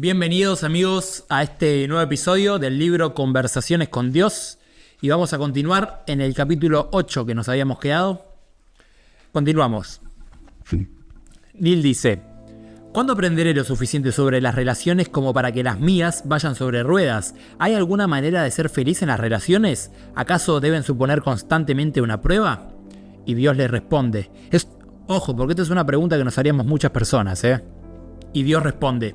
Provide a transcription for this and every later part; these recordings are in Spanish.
Bienvenidos amigos a este nuevo episodio del libro Conversaciones con Dios y vamos a continuar en el capítulo 8 que nos habíamos quedado. Continuamos. Neil dice: ¿cuándo aprenderé lo suficiente sobre las relaciones como para que las mías vayan sobre ruedas? ¿Hay alguna manera de ser feliz en las relaciones? ¿Acaso deben suponer constantemente una prueba? Y Dios le responde. Ojo, porque esta es una pregunta que nos haríamos muchas personas, Y Dios responde: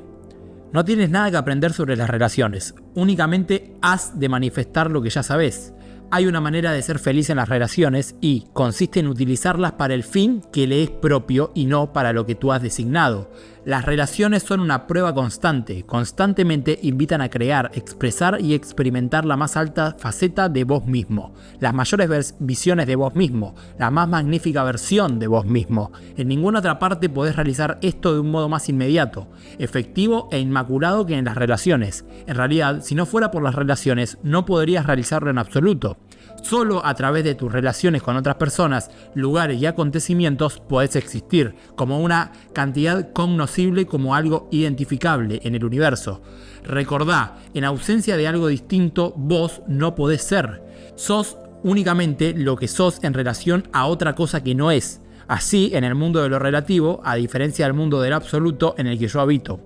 no tienes nada que aprender sobre las relaciones, únicamente has de manifestar lo que ya sabes. Hay una manera de ser feliz en las relaciones y consiste en utilizarlas para el fin que le es propio y no para lo que tú has designado. Las relaciones son una prueba constante, constantemente invitan a crear, expresar y experimentar la más alta faceta de vos mismo, las mayores visiones de vos mismo, la más magnífica versión de vos mismo. En ninguna otra parte podés realizar esto de un modo más inmediato, efectivo e inmaculado que en las relaciones. En realidad, si no fuera por las relaciones, no podrías realizarlo en absoluto. Solo a través de tus relaciones con otras personas, lugares y acontecimientos podés existir como una cantidad cognoscible, como algo identificable en el universo. Recordá, en ausencia de algo distinto, vos no podés ser. Sos únicamente lo que sos en relación a otra cosa que no es. Así, en el mundo de lo relativo, a diferencia del mundo del absoluto en el que yo habito.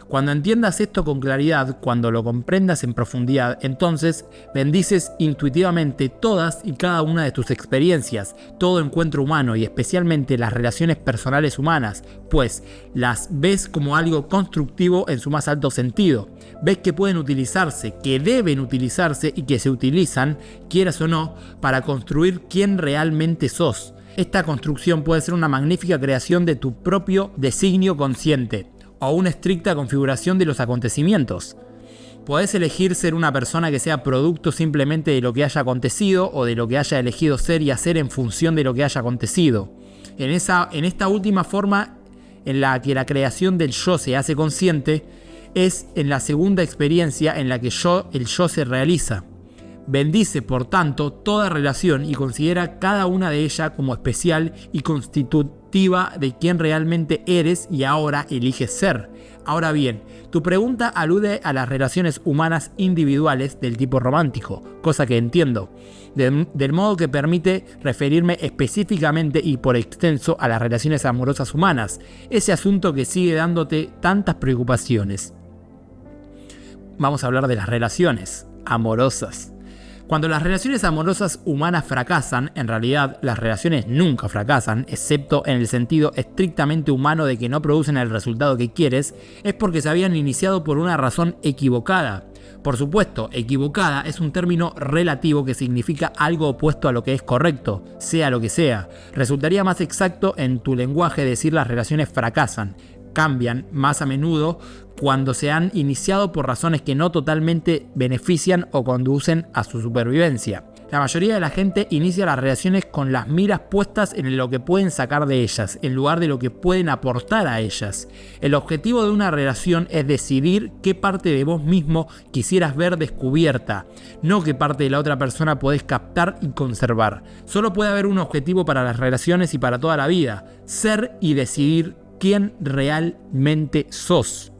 Cuando entiendas esto con claridad, cuando lo comprendas en profundidad, entonces bendices intuitivamente todas y cada una de tus experiencias, todo encuentro humano y especialmente las relaciones personales humanas, pues las ves como algo constructivo en su más alto sentido. Ves que pueden utilizarse, que deben utilizarse y que se utilizan, quieras o no, para construir quién realmente sos. Esta construcción puede ser una magnífica creación de tu propio designio consciente, o una estricta configuración de los acontecimientos. Podés elegir ser una persona que sea producto simplemente de lo que haya acontecido o de lo que haya elegido ser y hacer en función de lo que haya acontecido. En esta última forma en la que la creación del yo se hace consciente, es en la segunda experiencia en la que el yo se realiza. Bendice, por tanto, toda relación y considera cada una de ellas como especial y constitutiva de quien realmente eres y ahora eliges ser. Ahora bien, tu pregunta alude a las relaciones humanas individuales del tipo romántico, cosa que entiendo, del modo que permite referirme específicamente y por extenso a las relaciones amorosas humanas, ese asunto que sigue dándote tantas preocupaciones. Vamos a hablar de las relaciones amorosas. Cuando las relaciones amorosas humanas fracasan, en realidad las relaciones nunca fracasan, excepto en el sentido estrictamente humano de que no producen el resultado que quieres, es porque se habían iniciado por una razón equivocada. Por supuesto, equivocada es un término relativo que significa algo opuesto a lo que es correcto, sea lo que sea. Resultaría más exacto en tu lenguaje decir las relaciones fracasan. Cambian más a menudo cuando se han iniciado por razones que no totalmente benefician o conducen a su supervivencia. La mayoría de la gente inicia las relaciones con las miras puestas en lo que pueden sacar de ellas, en lugar de lo que pueden aportar a ellas. El objetivo de una relación es decidir qué parte de vos mismo quisieras ver descubierta, no qué parte de la otra persona podés captar y conservar. Solo puede haber un objetivo para las relaciones y para toda la vida: ser y decidir quién realmente sos.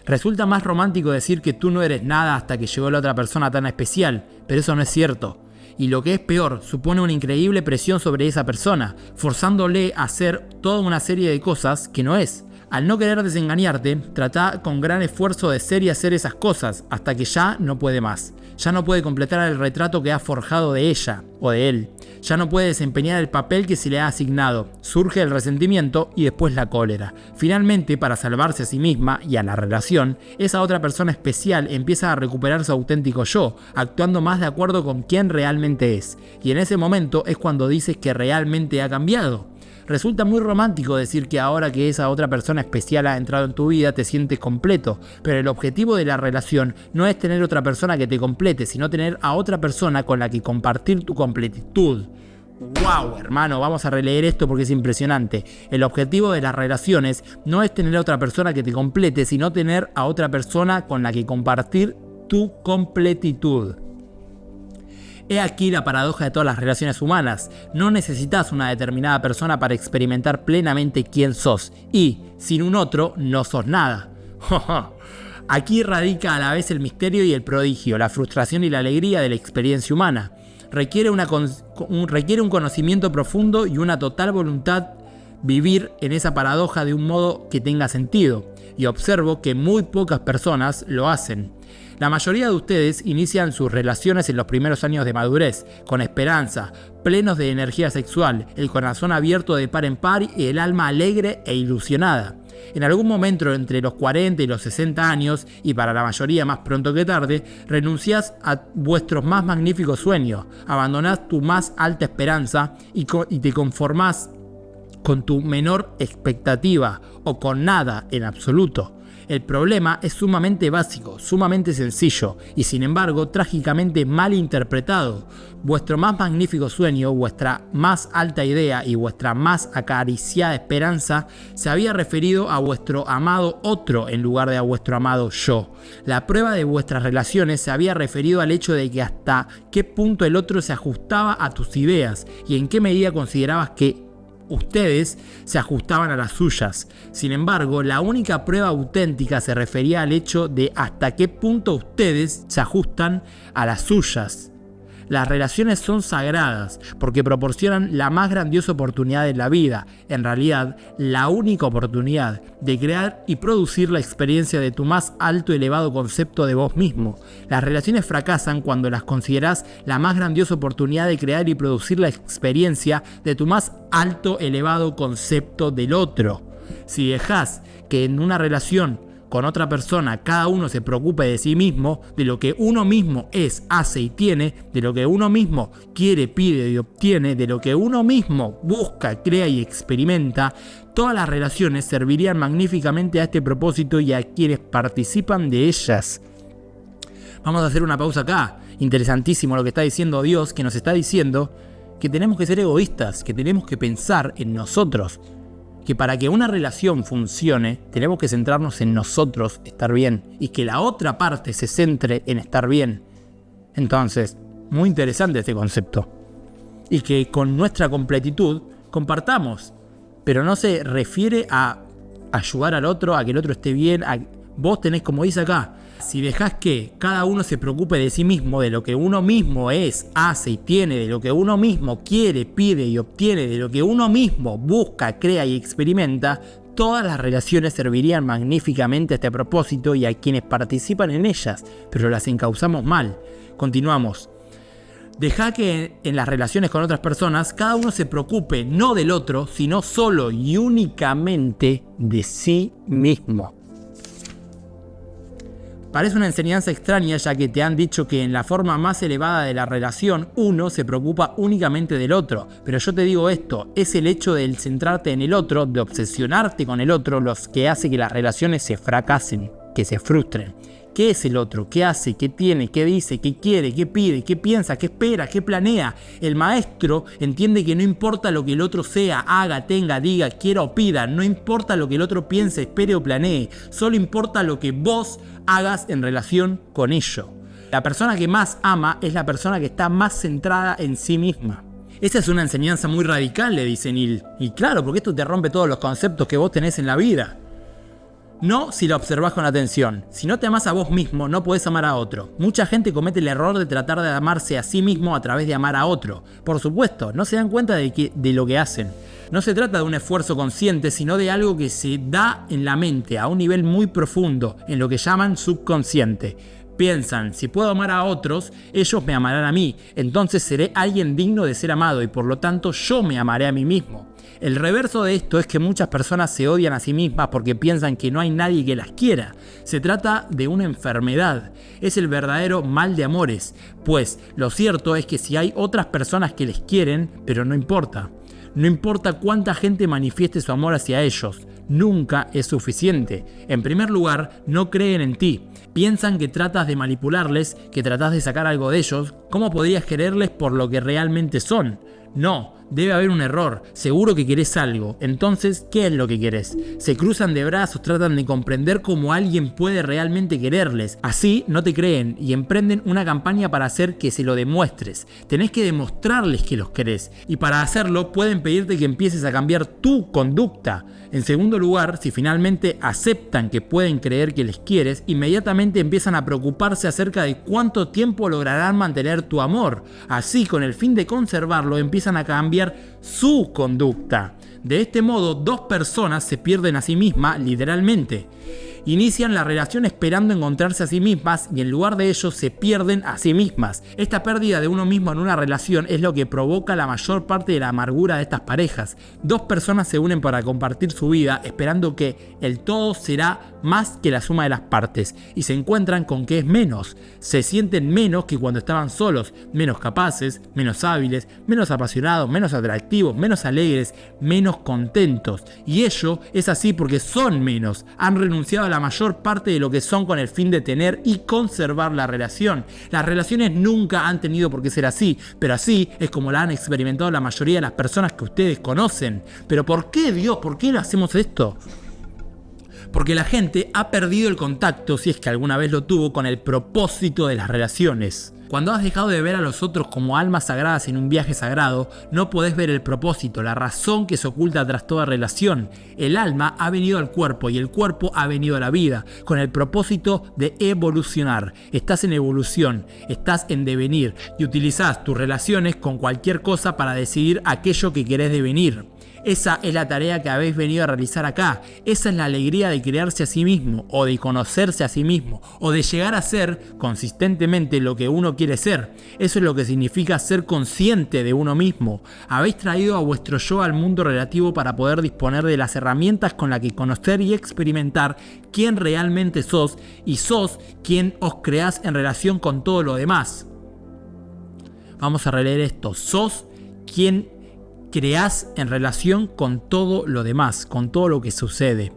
Resulta más romántico decir que tú no eres nada hasta que llegó la otra persona tan especial, pero eso no es cierto. Y lo que es peor, supone una increíble presión sobre esa persona, forzándole a hacer toda una serie de cosas que no es. Al no querer desengañarte, trata con gran esfuerzo de ser y hacer esas cosas, hasta que ya no puede más. Ya no puede completar el retrato que ha forjado de ella o de él. Ya no puede desempeñar el papel que se le ha asignado. Surge el resentimiento y después la cólera. Finalmente, para salvarse a sí misma y a la relación, esa otra persona especial empieza a recuperar su auténtico yo, actuando más de acuerdo con quién realmente es. Y en ese momento es cuando dices que realmente ha cambiado. Resulta muy romántico decir que ahora que esa otra persona especial ha entrado en tu vida te sientes completo, pero el objetivo de la relación no es tener otra persona que te complete, sino tener a otra persona con la que compartir tu completitud. ¡Wow, hermano! Vamos a releer esto porque es impresionante. El objetivo de las relaciones no es tener a otra persona que te complete, sino tener a otra persona con la que compartir tu completitud. He aquí la paradoja de todas las relaciones humanas. No necesitas una determinada persona para experimentar plenamente quién sos y, sin un otro, no sos nada. Aquí radica a la vez el misterio y el prodigio, la frustración y la alegría de la experiencia humana. Requiere un conocimiento profundo y una total voluntad vivir en esa paradoja de un modo que tenga sentido, y observo que muy pocas personas lo hacen. La mayoría de ustedes inician sus relaciones en los primeros años de madurez, con esperanza, plenos de energía sexual, el corazón abierto de par en par y el alma alegre e ilusionada. En algún momento entre los 40 y los 60 años, y para la mayoría más pronto que tarde, renunciás a vuestros más magníficos sueños, abandonás tu más alta esperanza y te conformás con tu menor expectativa o con nada en absoluto. El problema es sumamente básico, sumamente sencillo y sin embargo trágicamente mal interpretado. Vuestro más magnífico sueño, vuestra más alta idea y vuestra más acariciada esperanza se había referido a vuestro amado otro en lugar de a vuestro amado yo. La prueba de vuestras relaciones se había referido al hecho de que hasta qué punto el otro se ajustaba a tus ideas y en qué medida considerabas que ustedes se ajustaban a las suyas. Sin embargo, la única prueba auténtica se refería al hecho de hasta qué punto ustedes se ajustan a las suyas. Las relaciones son sagradas porque proporcionan la más grandiosa oportunidad de la vida, en realidad la única oportunidad de crear y producir la experiencia de tu más alto y elevado concepto de vos mismo. Las relaciones fracasan cuando las considerás la más grandiosa oportunidad de crear y producir la experiencia de tu más alto elevado concepto del otro. Si dejás que en una relación con otra persona cada uno se preocupe de sí mismo, de lo que uno mismo es, hace y tiene, de lo que uno mismo quiere, pide y obtiene, de lo que uno mismo busca, crea y experimenta, todas las relaciones servirían magníficamente a este propósito y a quienes participan de ellas. Vamos a hacer una pausa acá. Interesantísimo lo que está diciendo Dios, que nos está diciendo que tenemos que ser egoístas, que tenemos que pensar en nosotros. Que para que una relación funcione, tenemos que centrarnos en nosotros, estar bien, y que la otra parte se centre en estar bien. Entonces, muy interesante este concepto. Y que con nuestra completitud compartamos, pero no se refiere a ayudar al otro, a que el otro esté bien. Vos tenés, como dice acá, si dejás que cada uno se preocupe de sí mismo, de lo que uno mismo es, hace y tiene, de lo que uno mismo quiere, pide y obtiene, de lo que uno mismo busca, crea y experimenta, todas las relaciones servirían magníficamente a este propósito y a quienes participan en ellas, pero las encauzamos mal. Continuamos. Dejá que en las relaciones con otras personas cada uno se preocupe no del otro, sino solo y únicamente de sí mismo. Parece una enseñanza extraña, ya que te han dicho que en la forma más elevada de la relación uno se preocupa únicamente del otro, pero yo te digo esto, es el hecho de centrarte en el otro, de obsesionarte con el otro, los que hace que las relaciones se fracasen, que se frustren. ¿Qué es el otro? ¿Qué hace? ¿Qué tiene? ¿Qué dice? ¿Qué quiere? ¿Qué pide? ¿Qué piensa? ¿Qué espera? ¿Qué planea? El maestro entiende que no importa lo que el otro sea, haga, tenga, diga, quiera o pida, no importa lo que el otro piense, espere o planee, solo importa lo que vos hagas en relación con ello. La persona que más ama es la persona que está más centrada en sí misma. Esa es una enseñanza muy radical, le dice Neil. Y claro, porque esto te rompe todos los conceptos que vos tenés en la vida. No si la observás con atención. Si no te amás a vos mismo, no podés amar a otro. Mucha gente comete el error de tratar de amarse a sí mismo a través de amar a otro. Por supuesto, no se dan cuenta de lo que hacen. No se trata de un esfuerzo consciente, sino de algo que se da en la mente a un nivel muy profundo, en lo que llaman subconsciente. Piensan, si puedo amar a otros, ellos me amarán a mí. Entonces seré alguien digno de ser amado y por lo tanto yo me amaré a mí mismo. El reverso de esto es que muchas personas se odian a sí mismas porque piensan que no hay nadie que las quiera. Se trata de una enfermedad. Es el verdadero mal de amores. Pues lo cierto es que si hay otras personas que les quieren, pero no importa. No importa cuánta gente manifieste su amor hacia ellos. Nunca es suficiente. En primer lugar, no creen en ti. Piensan que tratas de manipularles, que tratas de sacar algo de ellos. ¿Cómo podrías quererles por lo que realmente son? No, debe haber un error. Seguro que querés algo. Entonces, ¿qué es lo que querés? Se cruzan de brazos, tratan de comprender cómo alguien puede realmente quererles. Así no te creen y emprenden una campaña para hacer que se lo demuestres. Tenés que demostrarles que los querés. Y para hacerlo pueden pedirte que empieces a cambiar tu conducta. En segundo segundo lugar, si finalmente aceptan que pueden creer que les quieres, inmediatamente empiezan a preocuparse acerca de cuánto tiempo lograrán mantener tu amor. Así, con el fin de conservarlo, empiezan a cambiar su conducta. De este modo, dos personas se pierden a sí mismas, literalmente. Inician la relación esperando encontrarse a sí mismas y en lugar de ello se pierden a sí mismas. Esta pérdida de uno mismo en una relación es lo que provoca la mayor parte de la amargura de estas parejas. Dos personas se unen para compartir su vida esperando que el todo será más que la suma de las partes y se encuentran con que es menos. Se sienten menos que cuando estaban solos, menos capaces, menos hábiles, menos apasionados, menos atractivos, menos alegres, menos contentos. Y ello es así porque son menos, han renunciado a la mayor parte de lo que son con el fin de tener y conservar la relación. Las relaciones nunca han tenido por qué ser así, pero así es como la han experimentado la mayoría de las personas que ustedes conocen. Pero ¿por qué, Dios? ¿Por qué hacemos esto? Porque la gente ha perdido el contacto, si es que alguna vez lo tuvo, con el propósito de las relaciones. Cuando has dejado de ver a los otros como almas sagradas en un viaje sagrado, no podés ver el propósito, la razón que se oculta tras toda relación. El alma ha venido al cuerpo y el cuerpo ha venido a la vida, con el propósito de evolucionar. Estás en evolución, estás en devenir y utilizás tus relaciones con cualquier cosa para decidir aquello que querés devenir. Esa es la tarea que habéis venido a realizar acá. Esa es la alegría de crearse a sí mismo, o de conocerse a sí mismo, o de llegar a ser consistentemente lo que uno quiere ser. Eso es lo que significa ser consciente de uno mismo. Habéis traído a vuestro yo al mundo relativo para poder disponer de las herramientas con las que conocer y experimentar quién realmente sos, y sos quien os creás en relación con todo lo demás. Vamos a releer esto. Sos quien creás en relación con todo lo demás, con todo lo que sucede.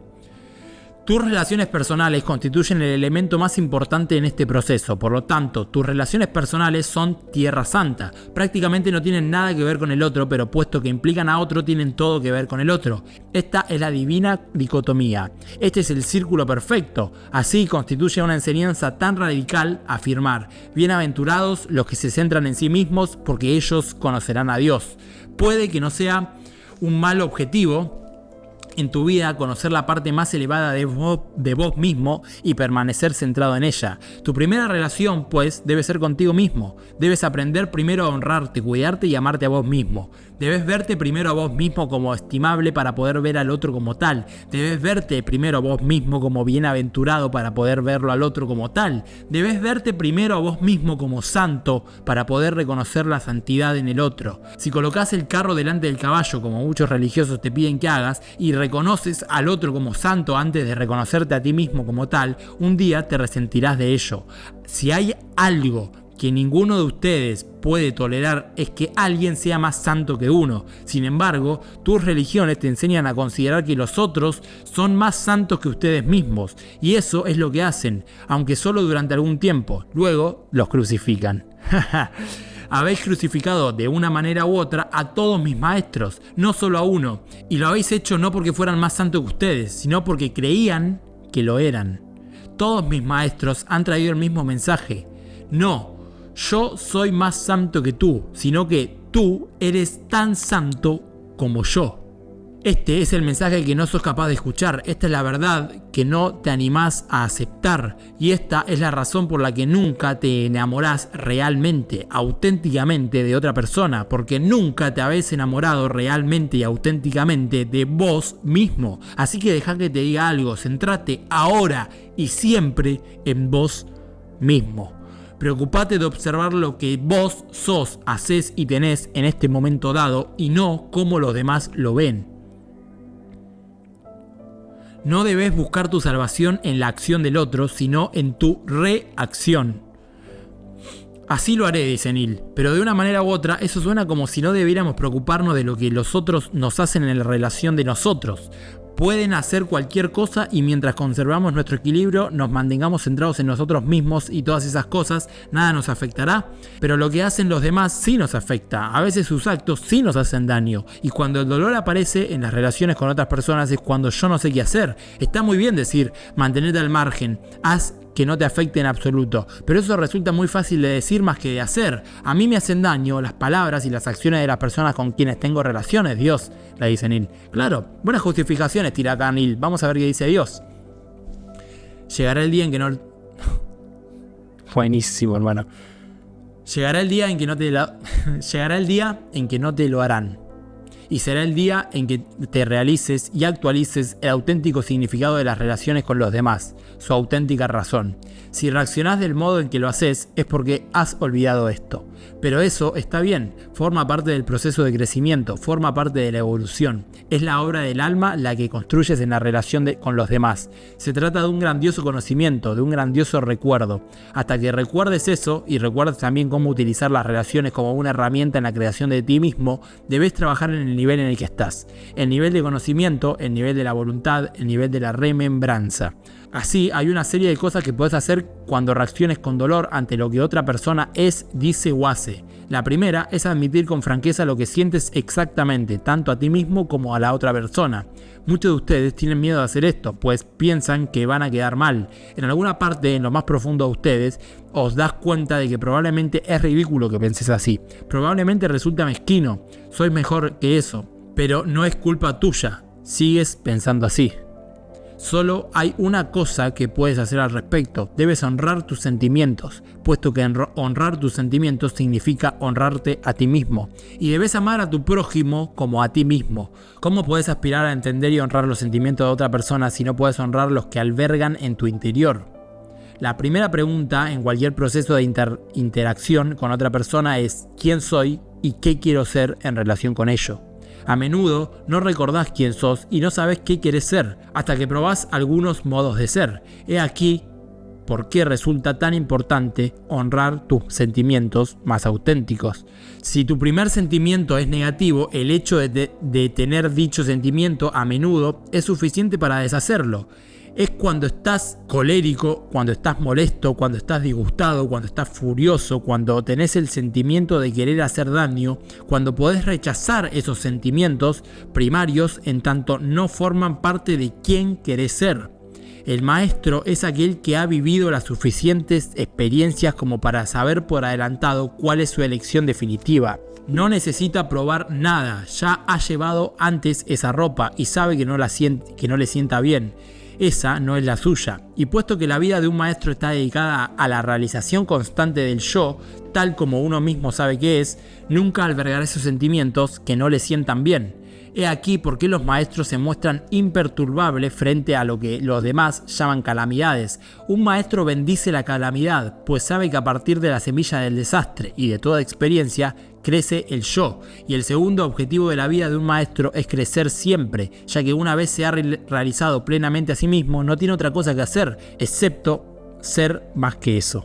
Tus relaciones personales constituyen el elemento más importante en este proceso, por lo tanto, tus relaciones personales son tierra santa. Prácticamente no tienen nada que ver con el otro, pero puesto que implican a otro, tienen todo que ver con el otro. Esta es la divina dicotomía. Este es el círculo perfecto. Así constituye una enseñanza tan radical afirmar: bienaventurados los que se centran en sí mismos, porque ellos conocerán a Dios. Puede que no sea un mal objetivo en tu vida conocer la parte más elevada de vos mismo y permanecer centrado en ella. Tu primera relación, pues, debe ser contigo mismo. Debes aprender primero a honrarte, cuidarte y amarte a vos mismo. Debes verte primero a vos mismo como estimable para poder ver al otro como tal. Debes verte primero a vos mismo como bienaventurado para poder verlo al otro como tal. Debes verte primero a vos mismo como santo para poder reconocer la santidad en el otro. Si colocas el carro delante del caballo, como muchos religiosos te piden que hagas, y reconoces al otro como santo antes de reconocerte a ti mismo como tal, un día te resentirás de ello. Si hay algo que ninguno de ustedes puede tolerar, es que alguien sea más santo que uno. Sin embargo, tus religiones te enseñan a considerar que los otros son más santos que ustedes mismos, y eso es lo que hacen, aunque solo durante algún tiempo. Luego los crucifican. Habéis crucificado de una manera u otra a todos mis maestros, no solo a uno, y lo habéis hecho no porque fueran más santos que ustedes, sino porque creían que lo eran. Todos mis maestros han traído el mismo mensaje: no, yo soy más santo que tú, sino que tú eres tan santo como yo. Este es el mensaje que no sos capaz de escuchar, esta es la verdad que no te animás a aceptar, y esta es la razón por la que nunca te enamorás realmente, auténticamente de otra persona, porque nunca te habéis enamorado realmente y auténticamente de vos mismo. Así que dejá que te diga algo, centrate ahora y siempre en vos mismo. Preocupate de observar lo que vos sos, hacés y tenés en este momento dado, y no cómo los demás lo ven. No debes buscar tu salvación en la acción del otro, sino en tu reacción. Así lo haré, dice Neil, pero de una manera u otra eso suena como si no debiéramos preocuparnos de lo que los otros nos hacen en la relación de nosotros. Pueden hacer cualquier cosa y mientras conservamos nuestro equilibrio, nos mantengamos centrados en nosotros mismos y todas esas cosas, nada nos afectará. Pero lo que hacen los demás sí nos afecta, a veces sus actos sí nos hacen daño. Y cuando el dolor aparece en las relaciones con otras personas es cuando yo no sé qué hacer. Está muy bien decir, mantenerte al margen, haz que no te afecte en absoluto. Pero eso resulta muy fácil de decir más que de hacer. A mí me hacen daño las palabras y las acciones de las personas con quienes tengo relaciones, Dios, le dice Neil. Claro, buenas justificaciones tira acá Neil. Vamos a ver qué dice Dios. Llegará el día en que no... Buenísimo, hermano. Llegará el día en que no te lo harán. Y será el día en que te realices y actualices el auténtico significado de las relaciones con los demás, su auténtica razón. Si reaccionás del modo en que lo haces es porque has olvidado esto. Pero eso está bien, forma parte del proceso de crecimiento, forma parte de la evolución. Es la obra del alma la que construyes en la relación con los demás. Se trata de un grandioso conocimiento, de un grandioso recuerdo. Hasta que recuerdes eso y recuerdes también cómo utilizar las relaciones como una herramienta en la creación de ti mismo, debes trabajar en el nivel en el que estás. El nivel de conocimiento, el nivel de la voluntad, el nivel de la remembranza. Así, hay una serie de cosas que puedes hacer cuando reacciones con dolor ante lo que otra persona es, dice o hace. La primera es admitir con franqueza lo que sientes exactamente, tanto a ti mismo como a la otra persona. Muchos de ustedes tienen miedo de hacer esto, pues piensan que van a quedar mal. En alguna parte, en lo más profundo de ustedes, os das cuenta de que probablemente es ridículo que penses así. Probablemente resulta mezquino, sois mejor que eso, pero no es culpa tuya, sigues pensando así. Solo hay una cosa que puedes hacer al respecto. Debes honrar tus sentimientos, puesto que honrar tus sentimientos significa honrarte a ti mismo. Y debes amar a tu prójimo como a ti mismo. ¿Cómo puedes aspirar a entender y honrar los sentimientos de otra persona si no puedes honrar los que albergan en tu interior? La primera pregunta en cualquier proceso de interacción con otra persona es ¿quién soy y qué quiero ser en relación con ello? A menudo no recordás quién sos y no sabes qué querés ser, hasta que probás algunos modos de ser. He aquí por qué resulta tan importante honrar tus sentimientos más auténticos. Si tu primer sentimiento es negativo, el hecho de tener dicho sentimiento a menudo es suficiente para deshacerlo. Es cuando estás colérico, cuando estás molesto, cuando estás disgustado, cuando estás furioso, cuando tenés el sentimiento de querer hacer daño, cuando podés rechazar esos sentimientos primarios en tanto no forman parte de quién querés ser. El maestro es aquel que ha vivido las suficientes experiencias como para saber por adelantado cuál es su elección definitiva. No necesita probar nada, ya ha llevado antes esa ropa y sabe que no le sienta bien. Esa no es la suya, y puesto que la vida de un maestro está dedicada a la realización constante del yo, tal como uno mismo sabe que es, nunca albergará esos sentimientos que no le sientan bien. He aquí por qué los maestros se muestran imperturbables frente a lo que los demás llaman calamidades. Un maestro bendice la calamidad, pues sabe que a partir de la semilla del desastre y de toda experiencia, crece el yo. Y el segundo objetivo de la vida de un maestro es crecer siempre, ya que una vez se ha realizado plenamente a sí mismo, no tiene otra cosa que hacer, excepto ser más que eso.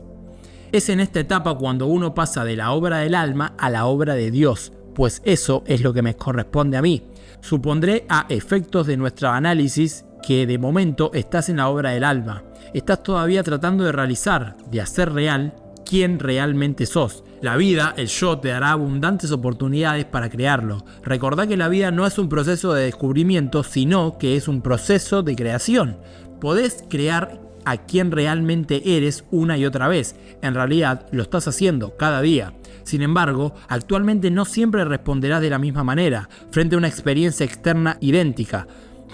Es en esta etapa cuando uno pasa de la obra del alma a la obra de Dios, pues eso es lo que me corresponde a mí. Supondré a efectos de nuestro análisis que de momento estás en la obra del alma. Estás todavía tratando de realizar, de hacer real, quién realmente sos. La vida, el yo, te dará abundantes oportunidades para crearlo. Recordá que la vida no es un proceso de descubrimiento, sino que es un proceso de creación. Podés crear a quien realmente eres una y otra vez. En realidad, lo estás haciendo cada día. Sin embargo, actualmente no siempre responderás de la misma manera frente a una experiencia externa idéntica.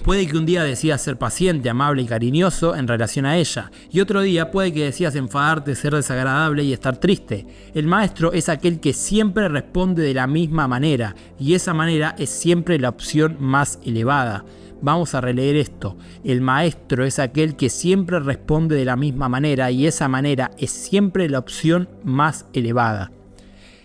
Puede que un día decidas ser paciente, amable y cariñoso en relación a ella, y otro día puede que decidas enfadarte, ser desagradable y estar triste. El maestro es aquel que siempre responde de la misma manera, y esa manera es siempre la opción más elevada. Vamos a releer esto. El maestro es aquel que siempre responde de la misma manera, y esa manera es siempre la opción más elevada.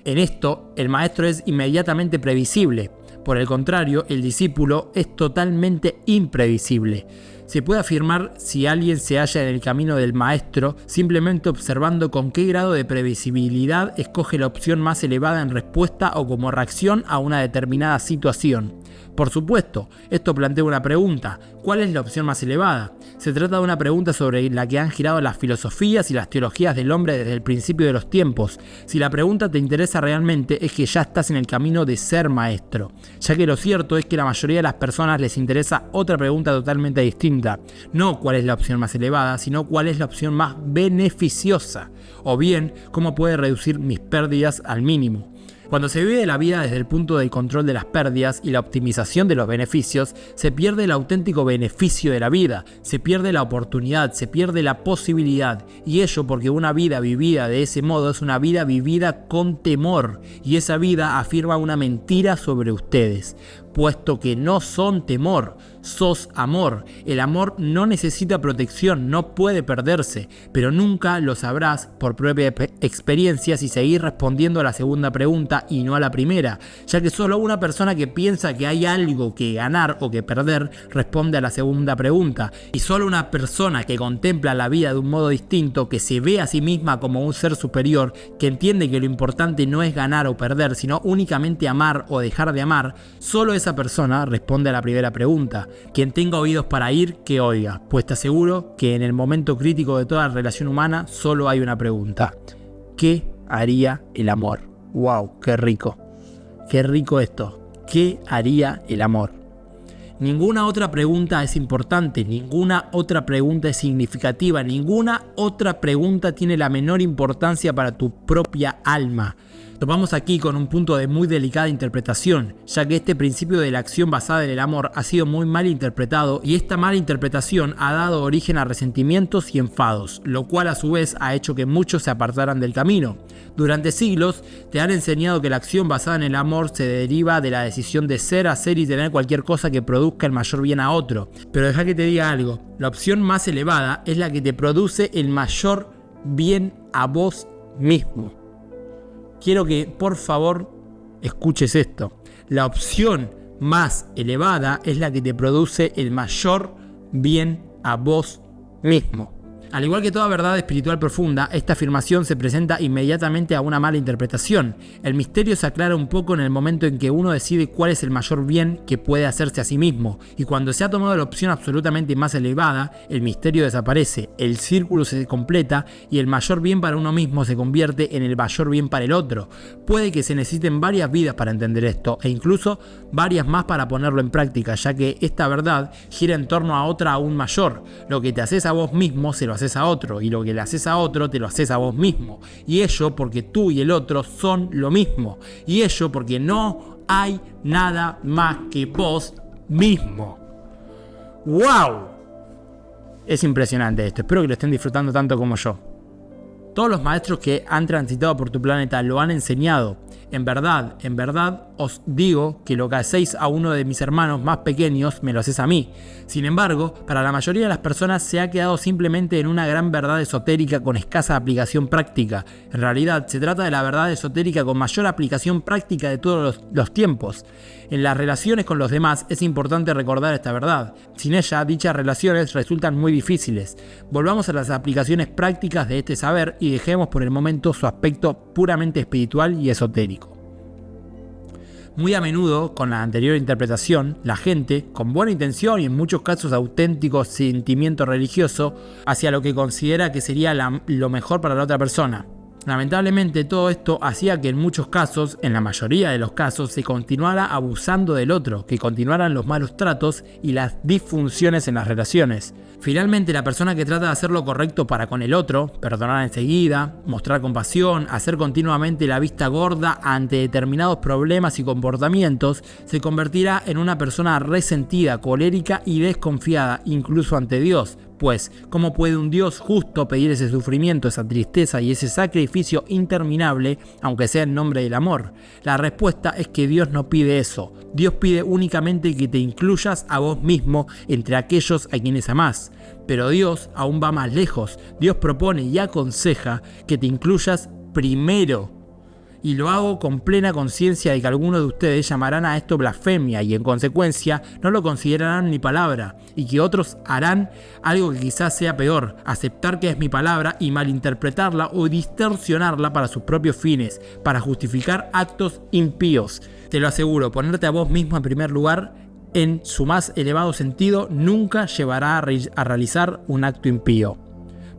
En esto, el maestro es inmediatamente previsible. Por el contrario, el discípulo es totalmente imprevisible. Se puede afirmar si alguien se halla en el camino del maestro simplemente observando con qué grado de previsibilidad escoge la opción más elevada en respuesta o como reacción a una determinada situación. Por supuesto, esto plantea una pregunta: ¿cuál es la opción más elevada? Se trata de una pregunta sobre la que han girado las filosofías y las teologías del hombre desde el principio de los tiempos. Si la pregunta te interesa realmente, es que ya estás en el camino de ser maestro, ya que lo cierto es que a la mayoría de las personas les interesa otra pregunta totalmente distinta. pregunta. No cuál es la opción más elevada, sino cuál es la opción más beneficiosa. O bien, cómo puede reducir mis pérdidas al mínimo. Cuando se vive la vida desde el punto del control de las pérdidas y la optimización de los beneficios, se pierde el auténtico beneficio de la vida, se pierde la oportunidad, se pierde la posibilidad. Y ello porque una vida vivida de ese modo es una vida vivida con temor. Y esa vida afirma una mentira sobre ustedes, puesto que no son temor, sos amor. El amor no necesita protección, no puede perderse, pero nunca lo sabrás por propia experiencia si seguís respondiendo a la segunda pregunta y no a la primera, ya que solo una persona que piensa que hay algo que ganar o que perder responde a la segunda pregunta, y solo una persona que contempla la vida de un modo distinto, que se ve a sí misma como un ser superior, que entiende que lo importante no es ganar o perder, sino únicamente amar o dejar de amar, solo esa persona responde a la primera pregunta. Quien tenga oídos para oír, que oiga, pues te aseguro que en el momento crítico de toda relación humana solo hay una pregunta: ¿qué haría el amor? ¡Wow! ¡Qué rico! ¡Qué rico esto! ¿Qué haría el amor? Ninguna otra pregunta es importante, ninguna otra pregunta es significativa, ninguna otra pregunta tiene la menor importancia para tu propia alma. Topamos aquí con un punto de muy delicada interpretación, ya que este principio de la acción basada en el amor ha sido muy mal interpretado, y esta mala interpretación ha dado origen a resentimientos y enfados, lo cual a su vez ha hecho que muchos se apartaran del camino. Durante siglos te han enseñado que la acción basada en el amor se deriva de la decisión de ser, hacer y tener cualquier cosa que produzca el mayor bien a otro. Pero deja que te diga algo, la opción más elevada es la que te produce el mayor bien a vos mismo. Quiero que por favor escuches esto. La opción más elevada es la que te produce el mayor bien a vos mismo. Al igual que toda verdad espiritual profunda, esta afirmación se presenta inmediatamente a una mala interpretación. El misterio se aclara un poco en el momento en que uno decide cuál es el mayor bien que puede hacerse a sí mismo, y cuando se ha tomado la opción absolutamente más elevada, el misterio desaparece, el círculo se completa y el mayor bien para uno mismo se convierte en el mayor bien para el otro. Puede que se necesiten varias vidas para entender esto, e incluso varias más para ponerlo en práctica, ya que esta verdad gira en torno a otra aún mayor. Lo que te haces a vos mismo se lo haces a otro, y lo que le haces a otro te lo haces a vos mismo, y ello porque tú y el otro son lo mismo, y ello porque no hay nada más que vos mismo. ¡Wow! Es impresionante esto, espero que lo estén disfrutando tanto como yo. Todos los maestros que han transitado por tu planeta lo han enseñado. En verdad os digo que lo que hacéis a uno de mis hermanos más pequeños me lo hacéis a mí. Sin embargo, para la mayoría de las personas se ha quedado simplemente en una gran verdad esotérica con escasa aplicación práctica. En realidad, se trata de la verdad esotérica con mayor aplicación práctica de todos los tiempos. En las relaciones con los demás es importante recordar esta verdad. Sin ella, dichas relaciones resultan muy difíciles. Volvamos a las aplicaciones prácticas de este saber y dejemos por el momento su aspecto puramente espiritual y esotérico. Muy a menudo, con la anterior interpretación, la gente, con buena intención y en muchos casos auténtico sentimiento religioso, hacia lo que considera que sería lo mejor para la otra persona. Lamentablemente todo esto hacía que en muchos casos, en la mayoría de los casos, se continuara abusando del otro, que continuaran los malos tratos y las disfunciones en las relaciones. Finalmente, la persona que trata de hacer lo correcto para con el otro, perdonar enseguida, mostrar compasión, hacer continuamente la vista gorda ante determinados problemas y comportamientos, se convertirá en una persona resentida, colérica y desconfiada, incluso ante Dios. Pues, ¿cómo puede un Dios justo pedir ese sufrimiento, esa tristeza y ese sacrificio interminable, aunque sea en nombre del amor? La respuesta es que Dios no pide eso. Dios pide únicamente que te incluyas a vos mismo entre aquellos a quienes amás. Pero Dios aún va más lejos. Dios propone y aconseja que te incluyas primero. Y lo hago con plena conciencia de que algunos de ustedes llamarán a esto blasfemia y en consecuencia no lo considerarán mi palabra, y que otros harán algo que quizás sea peor, aceptar que es mi palabra y malinterpretarla o distorsionarla para sus propios fines, para justificar actos impíos. Te lo aseguro, ponerte a vos mismo en primer lugar, en su más elevado sentido, nunca llevará a realizar un acto impío.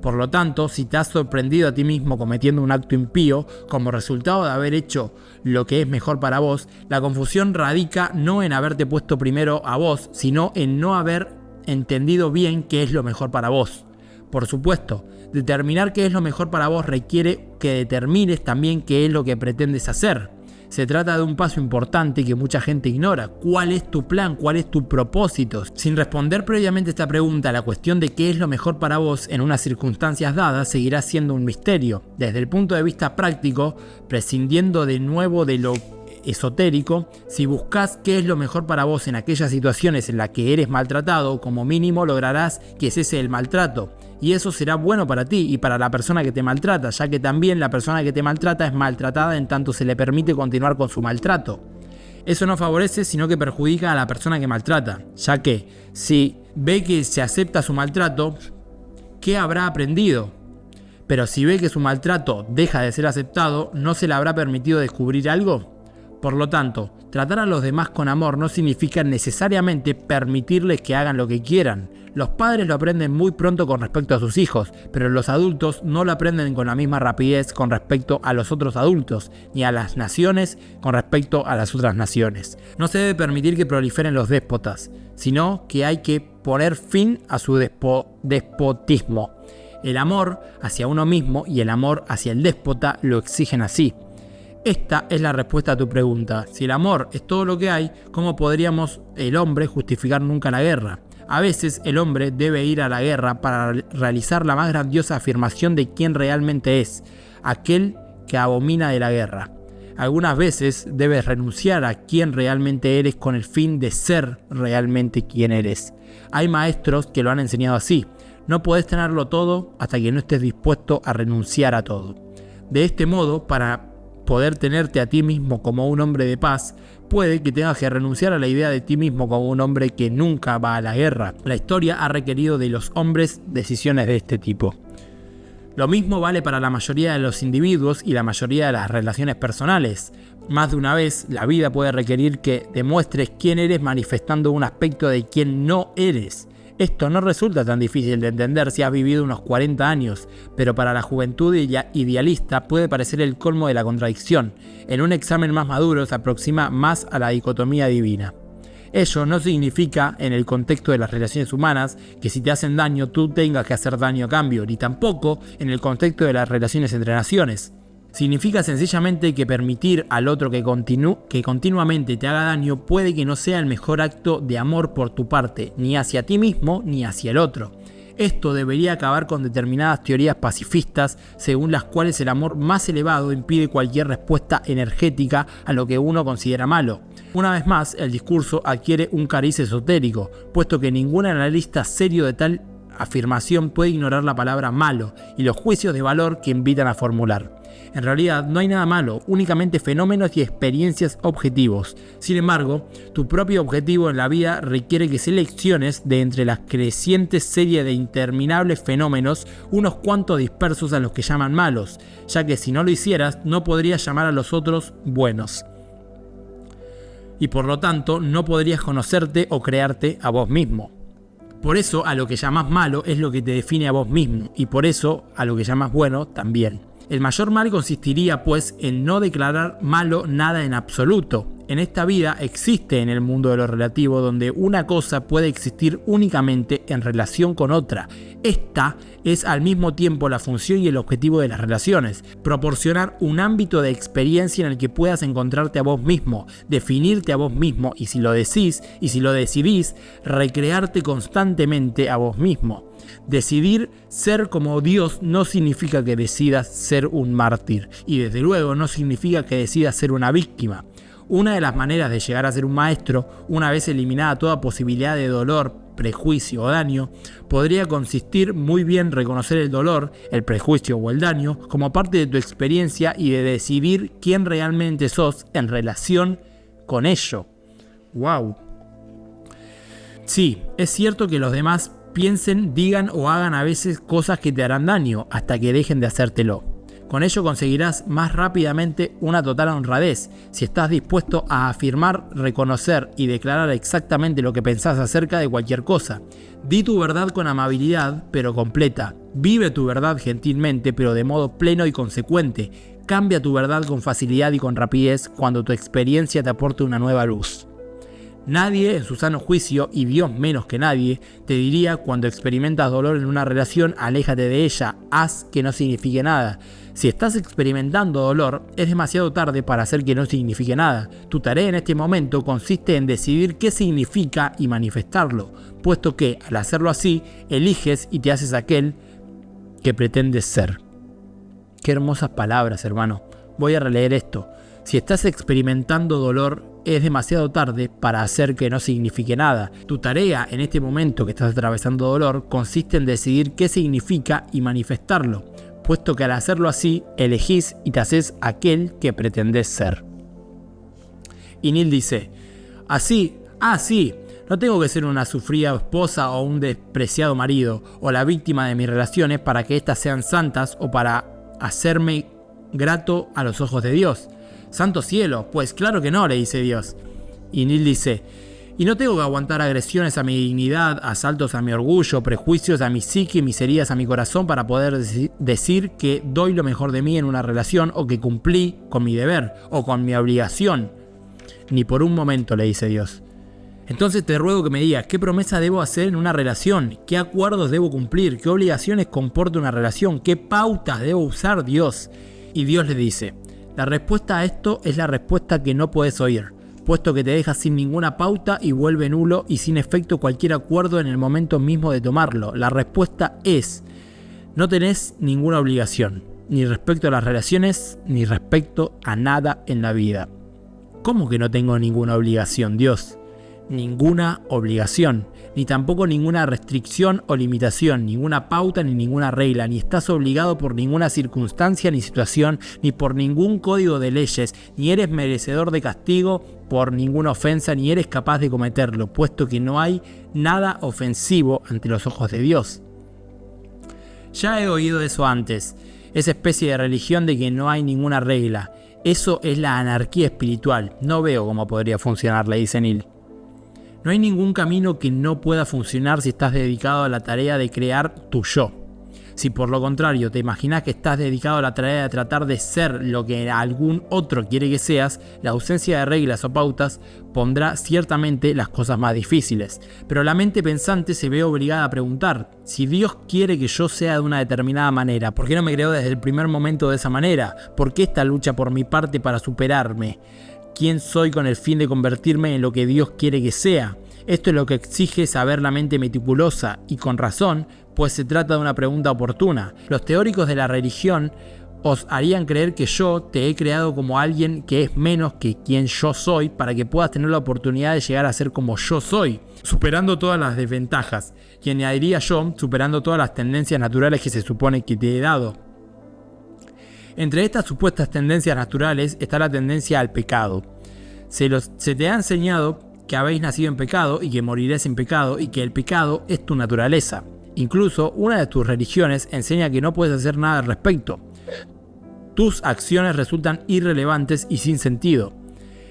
Por lo tanto, si te has sorprendido a ti mismo cometiendo un acto impío como resultado de haber hecho lo que es mejor para vos, la confusión radica no en haberte puesto primero a vos, sino en no haber entendido bien qué es lo mejor para vos. Por supuesto, determinar qué es lo mejor para vos requiere que determines también qué es lo que pretendes hacer. Se trata de un paso importante que mucha gente ignora. ¿Cuál es tu plan? ¿Cuál es tu propósito? Sin responder previamente esta pregunta, la cuestión de qué es lo mejor para vos en unas circunstancias dadas seguirá siendo un misterio. Desde el punto de vista práctico, prescindiendo de nuevo de lo esotérico, si buscas qué es lo mejor para vos en aquellas situaciones en las que eres maltratado, como mínimo lograrás que cese el maltrato. Y eso será bueno para ti y para la persona que te maltrata, ya que también la persona que te maltrata es maltratada en tanto se le permite continuar con su maltrato. Eso no favorece, sino que perjudica a la persona que maltrata, ya que si ve que se acepta su maltrato, ¿qué habrá aprendido? Pero si ve que su maltrato deja de ser aceptado, ¿no se le habrá permitido descubrir algo? Por lo tanto, tratar a los demás con amor no significa necesariamente permitirles que hagan lo que quieran. Los padres lo aprenden muy pronto con respecto a sus hijos, pero los adultos no lo aprenden con la misma rapidez con respecto a los otros adultos, ni a las naciones con respecto a las otras naciones. No se debe permitir que proliferen los déspotas, sino que hay que poner fin a su despotismo. El amor hacia uno mismo y el amor hacia el déspota lo exigen así. Esta es la respuesta a tu pregunta. Si el amor es todo lo que hay, ¿cómo podríamos el hombre justificar nunca la guerra? A veces el hombre debe ir a la guerra para realizar la más grandiosa afirmación de quién realmente es, aquel que abomina de la guerra. Algunas veces debes renunciar a quién realmente eres con el fin de ser realmente quien eres. Hay maestros que lo han enseñado así. No podés tenerlo todo hasta que no estés dispuesto a renunciar a todo. De este modo, para poder tenerte a ti mismo como un hombre de paz, puede que tengas que renunciar a la idea de ti mismo como un hombre que nunca va a la guerra. La historia ha requerido de los hombres decisiones de este tipo. Lo mismo vale para la mayoría de los individuos y la mayoría de las relaciones personales. Más de una vez, la vida puede requerir que demuestres quién eres manifestando un aspecto de quién no eres. Esto no resulta tan difícil de entender si has vivido unos 40 años, pero para la juventud idealista puede parecer el colmo de la contradicción. En un examen más maduro se aproxima más a la dicotomía divina. Ello no significa, en el contexto de las relaciones humanas, que si te hacen daño tú tengas que hacer daño a cambio, ni tampoco en el contexto de las relaciones entre naciones. Significa sencillamente que permitir al otro que continuamente te haga daño puede que no sea el mejor acto de amor por tu parte, ni hacia ti mismo ni hacia el otro. Esto debería acabar con determinadas teorías pacifistas según las cuales el amor más elevado impide cualquier respuesta energética a lo que uno considera malo. Una vez más, el discurso adquiere un cariz esotérico, puesto que ningún analista serio de tal afirmación puede ignorar la palabra malo y los juicios de valor que invitan a formular. En realidad no hay nada malo, únicamente fenómenos y experiencias objetivos. Sin embargo, tu propio objetivo en la vida requiere que selecciones de entre las crecientes serie de interminables fenómenos unos cuantos dispersos a los que llaman malos, ya que si no lo hicieras no podrías llamar a los otros buenos. Y por lo tanto no podrías conocerte o crearte a vos mismo. Por eso a lo que llamas malo es lo que te define a vos mismo, y por eso a lo que llamas bueno también. El mayor mal consistiría, pues, en no declarar malo nada en absoluto. En esta vida existe en el mundo de lo relativo donde una cosa puede existir únicamente en relación con otra. Esta es al mismo tiempo la función y el objetivo de las relaciones. Proporcionar un ámbito de experiencia en el que puedas encontrarte a vos mismo, definirte a vos mismo y si lo decís y si lo decidís, recrearte constantemente a vos mismo. Decidir ser como Dios no significa que decidas ser un mártir y desde luego no significa que decidas ser una víctima. Una de las maneras de llegar a ser un maestro, una vez eliminada toda posibilidad de dolor, prejuicio o daño, podría consistir muy bien reconocer el dolor, el prejuicio o el daño como parte de tu experiencia y de decidir quién realmente sos en relación con ello. ¡Wow! Sí, es cierto que los demás piensen, digan o hagan a veces cosas que te harán daño hasta que dejen de hacértelo. Con ello conseguirás más rápidamente una total honradez si estás dispuesto a afirmar, reconocer y declarar exactamente lo que pensás acerca de cualquier cosa. Di tu verdad con amabilidad, pero completa. Vive tu verdad gentilmente, pero de modo pleno y consecuente. Cambia tu verdad con facilidad y con rapidez cuando tu experiencia te aporte una nueva luz. Nadie en su sano juicio, y Dios menos que nadie, te diría cuando experimentas dolor en una relación, aléjate de ella, haz que no signifique nada. Si estás experimentando dolor, es demasiado tarde para hacer que no signifique nada. Tu tarea en este momento consiste en decidir qué significa y manifestarlo, puesto que, al hacerlo así, eliges y te haces aquel que pretendes ser. Qué hermosas palabras, hermano. Voy a releer esto. Si estás experimentando dolor, es demasiado tarde para hacer que no signifique nada. Tu tarea en este momento que estás atravesando dolor consiste en decidir qué significa y manifestarlo, puesto que al hacerlo así, elegís y te haces aquel que pretendés ser. Y Neil dice, sí, no tengo que ser una sufrida esposa o un despreciado marido, o la víctima de mis relaciones para que éstas sean santas o para hacerme grato a los ojos de Dios. Santo cielo, pues claro que no, le dice Dios. Y Neil dice, y no tengo que aguantar agresiones a mi dignidad, asaltos a mi orgullo, prejuicios a mi psique, mis heridas a mi corazón para poder decir que doy lo mejor de mí en una relación o que cumplí con mi deber o con mi obligación. Ni por un momento, le dice Dios. Entonces te ruego que me digas, ¿qué promesa debo hacer en una relación? ¿Qué acuerdos debo cumplir? ¿Qué obligaciones comporta una relación? ¿Qué pautas debo usar, Dios? Y Dios le dice, la respuesta a esto es la respuesta que no puedes oír, puesto que te deja sin ninguna pauta y vuelve nulo y sin efecto cualquier acuerdo en el momento mismo de tomarlo. La respuesta es, no tenés ninguna obligación, ni respecto a las relaciones, ni respecto a nada en la vida. ¿Cómo que no tengo ninguna obligación, Dios? Ninguna obligación, ni tampoco ninguna restricción o limitación, ninguna pauta ni ninguna regla, ni estás obligado por ninguna circunstancia ni situación, ni por ningún código de leyes, ni eres merecedor de castigo por ninguna ofensa, ni eres capaz de cometerlo, puesto que no hay nada ofensivo ante los ojos de Dios. Ya he oído eso antes, esa especie de religión de que no hay ninguna regla. Eso es la anarquía espiritual, no veo cómo podría funcionar, le dice Neil. No hay ningún camino que no pueda funcionar si estás dedicado a la tarea de crear tu yo. Si por lo contrario te imaginas que estás dedicado a la tarea de tratar de ser lo que algún otro quiere que seas, la ausencia de reglas o pautas pondrá ciertamente las cosas más difíciles. Pero la mente pensante se ve obligada a preguntar, si Dios quiere que yo sea de una determinada manera, ¿por qué no me creó desde el primer momento de esa manera? ¿Por qué esta lucha por mi parte para superarme? ¿Quién soy con el fin de convertirme en lo que Dios quiere que sea? Esto es lo que exige saber la mente meticulosa, y con razón, pues se trata de una pregunta oportuna. Los teóricos de la religión os harían creer que yo te he creado como alguien que es menos que quien yo soy para que puedas tener la oportunidad de llegar a ser como yo soy, superando todas las desventajas, y añadiría yo, superando todas las tendencias naturales que se supone que te he dado. Entre estas supuestas tendencias naturales está la tendencia al pecado. Se te ha enseñado que habéis nacido en pecado y que moriréis en pecado y que el pecado es tu naturaleza. Incluso una de tus religiones enseña que no puedes hacer nada al respecto. Tus acciones resultan irrelevantes y sin sentido.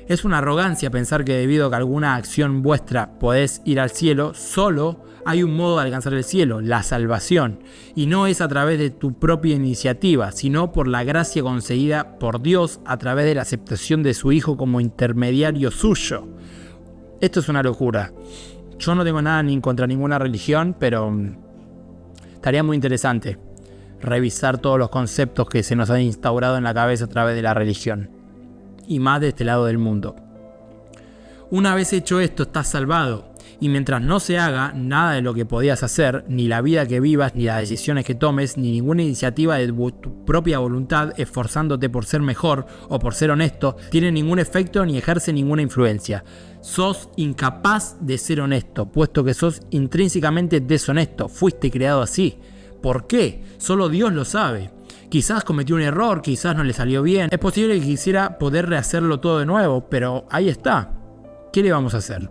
Es una arrogancia pensar que debido a que alguna acción vuestra podés ir al cielo, solo hay un modo de alcanzar el cielo, la salvación. Y no es a través de tu propia iniciativa, sino por la gracia concedida por Dios a través de la aceptación de su Hijo como intermediario suyo. Esto es una locura. Yo no tengo nada ni contra ninguna religión, pero estaría muy interesante revisar todos los conceptos que se nos han instaurado en la cabeza a través de la religión. Y más de este lado del mundo. Una vez hecho esto, estás salvado. Y mientras no se haga nada de lo que podías hacer, ni la vida que vivas, ni las decisiones que tomes, ni ninguna iniciativa de tu propia voluntad esforzándote por ser mejor o por ser honesto, tiene ningún efecto ni ejerce ninguna influencia. Sos incapaz de ser honesto, puesto que sos intrínsecamente deshonesto. Fuiste creado así. ¿Por qué? Solo Dios lo sabe. Quizás cometió un error, quizás no le salió bien. Es posible que quisiera poder rehacerlo todo de nuevo, pero ahí está. ¿Qué le vamos a hacer?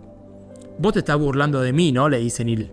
Vos te estás burlando de mí, ¿no? Le dice Neil.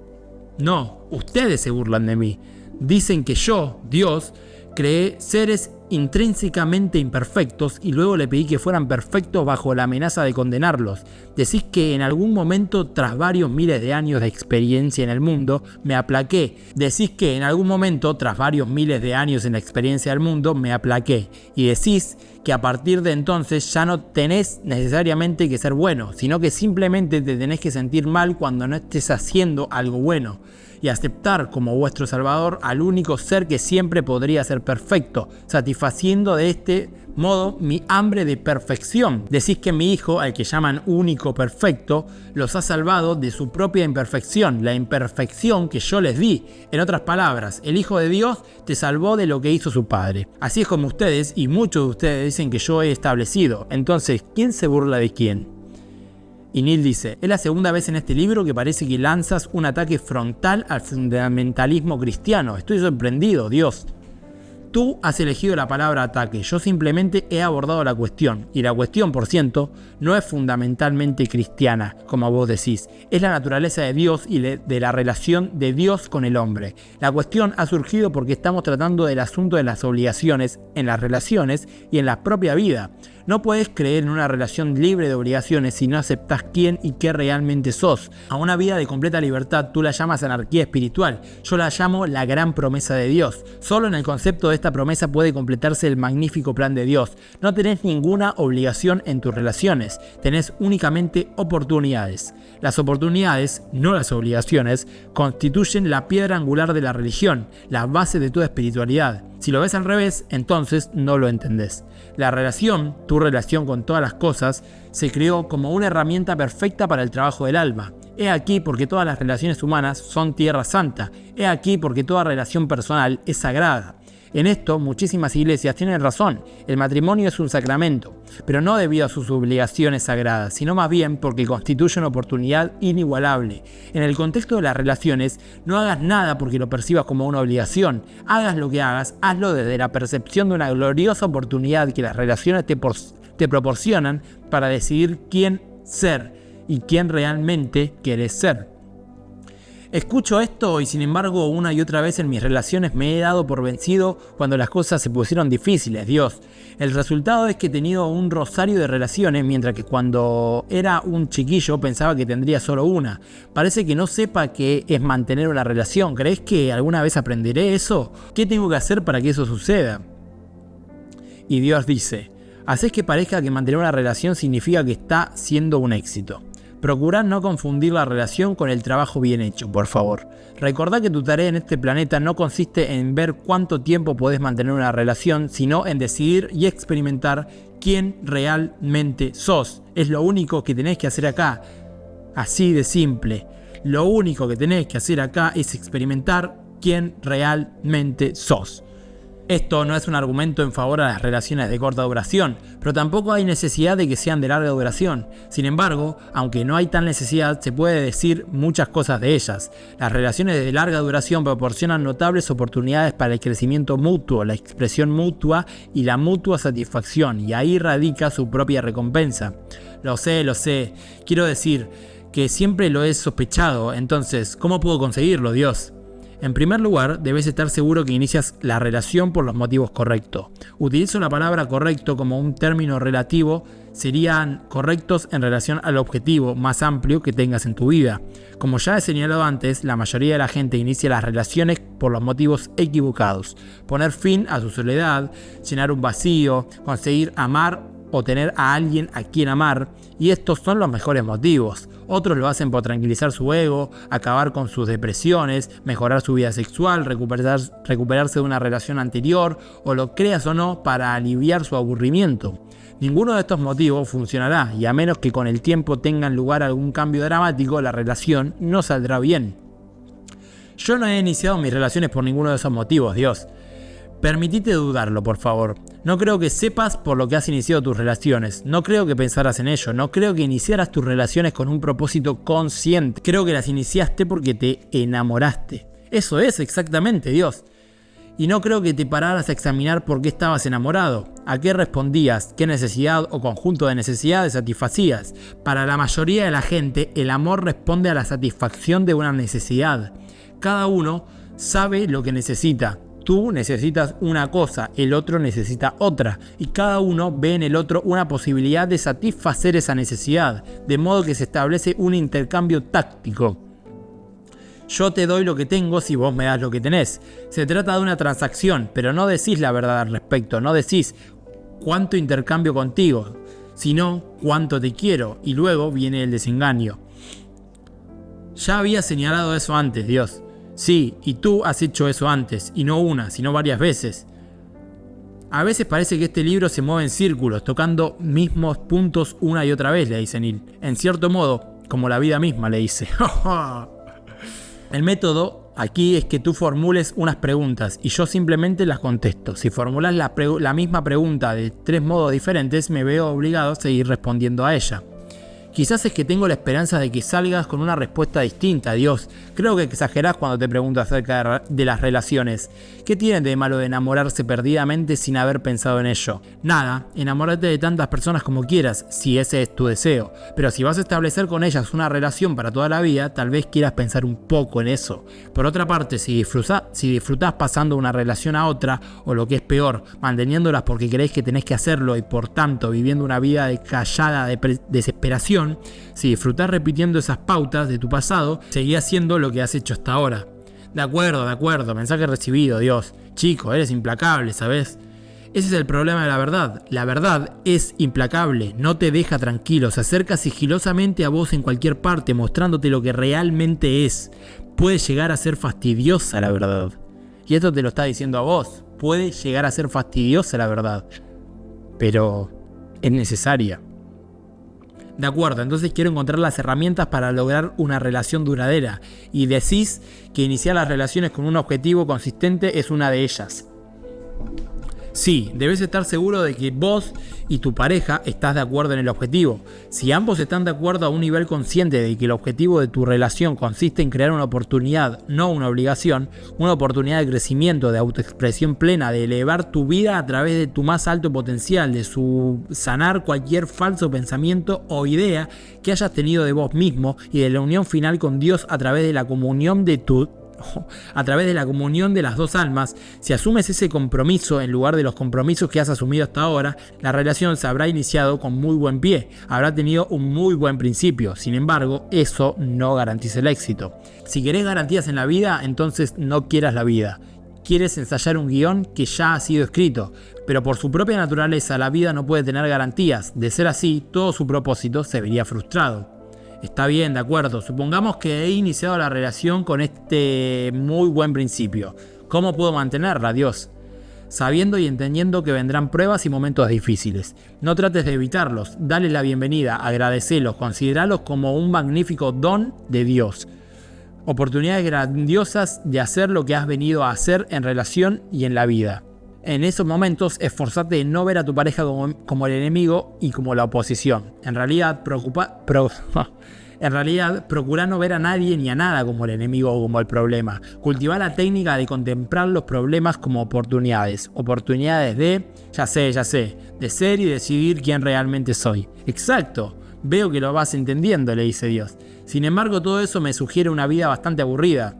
No, ustedes se burlan de mí. Dicen que yo, Dios, creé seres intrínsecamente imperfectos y luego le pedí que fueran perfectos bajo la amenaza de condenarlos. Decís que en algún momento, tras varios miles de años de experiencia en el mundo, me aplaqué. Decís que en algún momento, tras varios miles de años en la experiencia del mundo, me aplaqué. Y decís que a partir de entonces ya no tenés necesariamente que ser bueno, sino que simplemente te tenés que sentir mal cuando no estés haciendo algo bueno. Y aceptar como vuestro salvador al único ser que siempre podría ser perfecto, satisfaciendo de este modo mi hambre de perfección. Decís que mi hijo, al que llaman único perfecto, los ha salvado de su propia imperfección, la imperfección que yo les di. En otras palabras, el Hijo de Dios te salvó de lo que hizo su Padre. Así es como ustedes, y muchos de ustedes dicen que yo he establecido. Entonces, ¿quién se burla de quién? Y Neil dice, es la segunda vez en este libro que parece que lanzas un ataque frontal al fundamentalismo cristiano. Estoy sorprendido, Dios. Tú has elegido la palabra ataque, yo simplemente he abordado la cuestión. Y la cuestión, por cierto, no es fundamentalmente cristiana, como vos decís. Es la naturaleza de Dios y de la relación de Dios con el hombre. La cuestión ha surgido porque estamos tratando del asunto de las obligaciones en las relaciones y en la propia vida. No puedes creer en una relación libre de obligaciones si no aceptas quién y qué realmente sos. A una vida de completa libertad tú la llamas anarquía espiritual, yo la llamo la gran promesa de Dios. Solo en el concepto de esta promesa puede completarse el magnífico plan de Dios. No tenés ninguna obligación en tus relaciones, tenés únicamente oportunidades. Las oportunidades, no las obligaciones, constituyen la piedra angular de la religión, la base de toda espiritualidad. Si lo ves al revés, entonces no lo entendés. La relación, tu relación con todas las cosas, se creó como una herramienta perfecta para el trabajo del alma. He aquí porque todas las relaciones humanas son tierra santa. He aquí porque toda relación personal es sagrada. En esto, muchísimas iglesias tienen razón. El matrimonio es un sacramento, pero no debido a sus obligaciones sagradas, sino más bien porque constituye una oportunidad inigualable. En el contexto de las relaciones, no hagas nada porque lo percibas como una obligación. Hagas lo que hagas, hazlo desde la percepción de una gloriosa oportunidad que las relaciones te proporcionan para decidir quién ser y quién realmente querés ser. Escucho esto y sin embargo una y otra vez en mis relaciones me he dado por vencido cuando las cosas se pusieron difíciles, Dios. El resultado es que he tenido un rosario de relaciones mientras que cuando era un chiquillo pensaba que tendría solo una. Parece que no sepa qué es mantener una relación. ¿Crees que alguna vez aprenderé eso? ¿Qué tengo que hacer para que eso suceda? Y Dios dice, haces que parezca que mantener una relación significa que está siendo un éxito. Procurad no confundir la relación con el trabajo bien hecho, por favor. Recordá que tu tarea en este planeta no consiste en ver cuánto tiempo podés mantener una relación, sino en decidir y experimentar quién realmente sos. Es lo único que tenés que hacer acá. Así de simple. Lo único que tenés que hacer acá es experimentar quién realmente sos. Esto no es un argumento en favor a las relaciones de corta duración, pero tampoco hay necesidad de que sean de larga duración. Sin embargo, aunque no hay tal necesidad, se puede decir muchas cosas de ellas. Las relaciones de larga duración proporcionan notables oportunidades para el crecimiento mutuo, la expresión mutua y la mutua satisfacción, y ahí radica su propia recompensa. Lo sé. Quiero decir que siempre lo he sospechado, entonces, ¿cómo puedo conseguirlo, Dios? En primer lugar, debes estar seguro que inicias la relación por los motivos correctos. Utilizo la palabra correcto como un término relativo, serían correctos en relación al objetivo más amplio que tengas en tu vida. Como ya he señalado antes, la mayoría de la gente inicia las relaciones por los motivos equivocados. Poner fin a su soledad, llenar un vacío, conseguir amar o tener a alguien a quien amar, y estos son los mejores motivos. Otros lo hacen por tranquilizar su ego, acabar con sus depresiones, mejorar su vida sexual, recuperarse de una relación anterior, o lo creas o no, para aliviar su aburrimiento. Ninguno de estos motivos funcionará, y a menos que con el tiempo tengan lugar algún cambio dramático, la relación no saldrá bien. Yo no he iniciado mis relaciones por ninguno de esos motivos, Dios. Permitite dudarlo, por favor. No creo que sepas por lo que has iniciado tus relaciones. No creo que pensaras en ello. No creo que iniciaras tus relaciones con un propósito consciente. Creo que las iniciaste porque te enamoraste. Eso es exactamente, Dios. Y no creo que te pararas a examinar por qué estabas enamorado, a qué respondías, qué necesidad o conjunto de necesidades satisfacías. Para la mayoría de la gente, el amor responde a la satisfacción de una necesidad. Cada uno sabe lo que necesita. Tú necesitas una cosa, el otro necesita otra, y cada uno ve en el otro una posibilidad de satisfacer esa necesidad, de modo que se establece un intercambio táctico. Yo te doy lo que tengo si vos me das lo que tenés. Se trata de una transacción, pero no decís la verdad al respecto, no decís cuánto intercambio contigo, sino cuánto te quiero, y luego viene el desengaño. Ya había señalado eso antes, Dios. Sí, y tú has hecho eso antes, y no una, sino varias veces. A veces parece que este libro se mueve en círculos, tocando mismos puntos una y otra vez, le dice Neil. En cierto modo, como la vida misma, le dice. El método aquí es que tú formules unas preguntas y yo simplemente las contesto. Si formulas la misma pregunta de 3 modos diferentes, me veo obligado a seguir respondiendo a ella. Quizás es que tengo la esperanza de que salgas con una respuesta distinta, Dios. Creo que exagerás cuando te pregunto acerca de las relaciones. ¿Qué tiene de malo de enamorarse perdidamente sin haber pensado en ello? Nada, enamórate de tantas personas como quieras, si ese es tu deseo. Pero si vas a establecer con ellas una relación para toda la vida, tal vez quieras pensar un poco en eso. Por otra parte, si disfrutás pasando una relación a otra, o lo que es peor, manteniéndolas porque crees que tenés que hacerlo y por tanto viviendo una vida de callada desesperación, si disfrutás repitiendo esas pautas de tu pasado, seguí haciendo lo que has hecho hasta ahora. De acuerdo, mensaje recibido, Dios. Chico, eres implacable, ¿sabes? Ese es el problema de la verdad. La verdad es implacable, no te deja tranquilo, se acerca sigilosamente a vos en cualquier parte, mostrándote lo que realmente es. Puede llegar a ser fastidiosa la verdad. Y esto te lo está diciendo a vos. Puede llegar a ser fastidiosa la verdad. Pero es necesaria. De acuerdo, entonces quiero encontrar las herramientas para lograr una relación duradera. Y decís que iniciar las relaciones con un objetivo consistente es una de ellas. Sí, debes estar seguro de que vos y tu pareja estás de acuerdo en el objetivo. Si ambos están de acuerdo a un nivel consciente de que el objetivo de tu relación consiste en crear una oportunidad, no una obligación, una oportunidad de crecimiento, de autoexpresión plena, de elevar tu vida a través de tu más alto potencial, de sanar cualquier falso pensamiento o idea que hayas tenido de vos mismo y de la unión final con Dios a través de la comunión de las dos almas, si asumes ese compromiso en lugar de los compromisos que has asumido hasta ahora, la relación se habrá iniciado con muy buen pie, habrá tenido un muy buen principio. Sin embargo, eso no garantiza el éxito. Si querés garantías en la vida, entonces no quieras la vida. Quieres ensayar un guión que ya ha sido escrito, pero por su propia naturaleza la vida no puede tener garantías. De ser así, todo su propósito se vería frustrado. Está bien, de acuerdo. Supongamos que he iniciado la relación con este muy buen principio. ¿Cómo puedo mantenerla, Dios? Sabiendo y entendiendo que vendrán pruebas y momentos difíciles. No trates de evitarlos. Dale la bienvenida, agradecelos, consideralos como un magnífico don de Dios. Oportunidades grandiosas de hacer lo que has venido a hacer en relación y en la vida. En esos momentos, esforzate en no ver a tu pareja como el enemigo y como la oposición. En realidad, procura no ver a nadie ni a nada como el enemigo o como el problema. Cultiva la técnica de contemplar los problemas como oportunidades. Oportunidades de, ya sé, de ser y decidir quién realmente soy. Exacto, veo que lo vas entendiendo, le dice Dios. Sin embargo, todo eso me sugiere una vida bastante aburrida.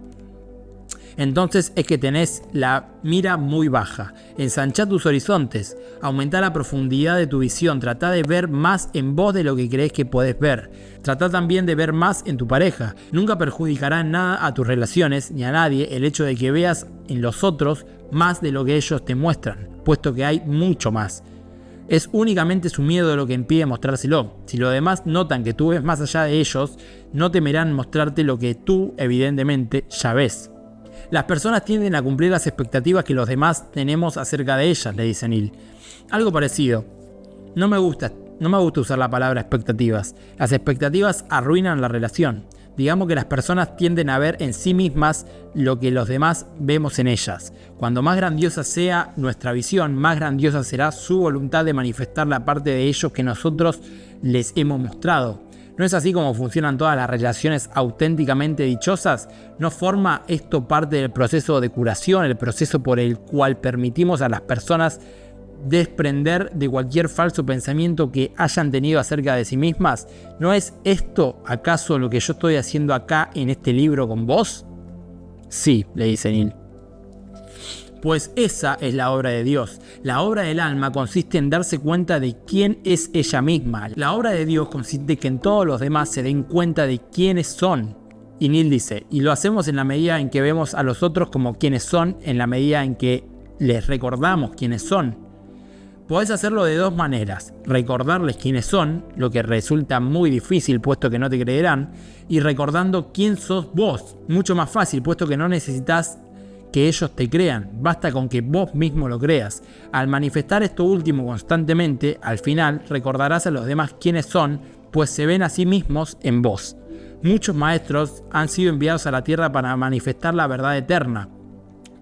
Entonces es que tenés la mira muy baja. Ensanchá tus horizontes, aumenta la profundidad de tu visión, trata de ver más en vos de lo que crees que podés ver. Trata también de ver más en tu pareja. Nunca perjudicará en nada a tus relaciones ni a nadie el hecho de que veas en los otros más de lo que ellos te muestran, puesto que hay mucho más. Es únicamente su miedo lo que impide mostrárselo. Si los demás notan que tú ves más allá de ellos, no temerán mostrarte lo que tú, evidentemente, ya ves. Las personas tienden a cumplir las expectativas que los demás tenemos acerca de ellas, le dice Neil. Algo parecido. No me gusta usar la palabra expectativas. Las expectativas arruinan la relación. Digamos que las personas tienden a ver en sí mismas lo que los demás vemos en ellas. Cuando más grandiosa sea nuestra visión, más grandiosa será su voluntad de manifestar la parte de ellos que nosotros les hemos mostrado. ¿No es así como funcionan todas las relaciones auténticamente dichosas? ¿No forma esto parte del proceso de curación, el proceso por el cual permitimos a las personas desprender de cualquier falso pensamiento que hayan tenido acerca de sí mismas? ¿No es esto acaso lo que yo estoy haciendo acá en este libro con vos? Sí, le dice Neil. pues esa es la obra de Dios. La obra del alma consiste en darse cuenta de quién es ella misma. La obra de Dios consiste en que en todos los demás se den cuenta de quiénes son. Y Neil dice, y lo hacemos en la medida en que vemos a los otros como quienes son, en la medida en que les recordamos quiénes son. Podés hacerlo de dos maneras: recordarles quiénes son, lo que resulta muy difícil puesto que no te creerán, y recordando quién sos vos, mucho más fácil puesto que no necesitas que ellos te crean, basta con que vos mismo lo creas. Al manifestar esto último constantemente, al final recordarás a los demás quiénes son, pues se ven a sí mismos en vos. Muchos maestros han sido enviados a la tierra para manifestar la verdad eterna.